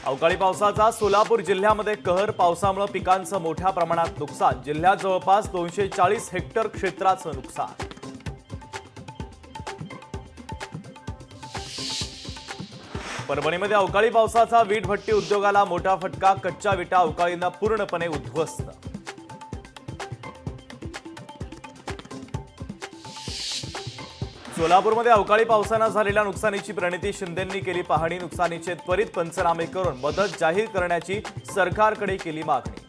अवकाळी पावसाचा सोलापूर जिल्ह्यामध्ये कहर. पावसामुळे पिकांचं मोठ्या प्रमाणात नुकसान. जिल्ह्यात जवळपास 240 हेक्टर क्षेत्राचं नुकसान. परभणीमध्ये अवकाळी पावसाचा वीटभट्टी उद्योगाला मोठा फटका. कच्च्या विटा अवकाळीनं पूर्णपणे उद्ध्वस्त. सोलापूरमध्ये अवकाळी पावसानं झालेल्या नुकसानीची प्रणिती शिंदेंनी केली पाहणी. नुकसानीचे त्वरित पंचनामे करून मदत जाहीर करण्याची सरकारकडे केली मागणी.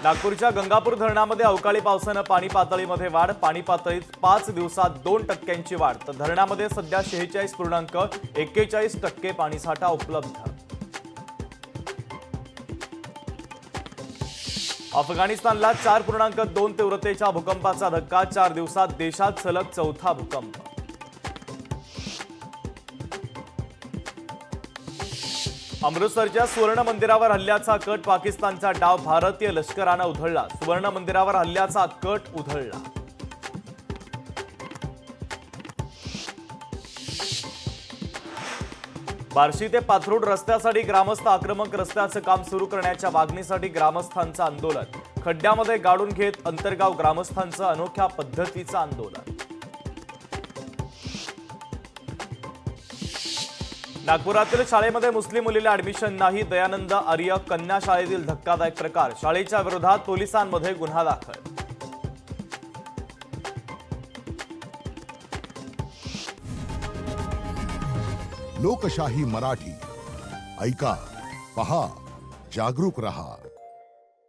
नागपूरच्या गंगापूर धरणामध्ये अवकाळी पावसानं पाणी पातळीमध्ये वाढ. पाणी पातळीत 5 दिवसात 2% वाढ. तर धरणामध्ये सध्या 46.41% पाणीसाठा उपलब्ध. अफगाणिस्तानला 4.2 तीव्रतेच्या भूकंपाचा धक्का. 4 दिवसात देशात सलग चौथा भूकंप. अमृतसरच्या सुवर्ण मंदिरावर हल्ल्याचा कट. पाकिस्तानचा डाव भारतीय लष्करानं उधळला. सुवर्ण मंदिरावर हल्ल्याचा कट उधळला. बार्शी ते पाथरूड रस्त्यासाठी ग्रामस्थ आक्रमक. रस्त्याचं काम सुरू करण्याच्या मागणीसाठी ग्रामस्थांचं आंदोलन. खड्ड्यामध्ये गाडून घेत अंतरगाव ग्रामस्थांचं अनोख्या पद्धतीचं आंदोलन. नागपुरातील शाळेमध्ये मुस्लिम मुलीला ऍडमिशन नाही. दयानंद आर्य कन्या शाळेतील धक्कादायक प्रकार. शाळेच्या विरोधात पोलिसांमध्ये गुन्हा दाखल. लोकशाही मराठी ऐका, पहा, जागरूक रहा.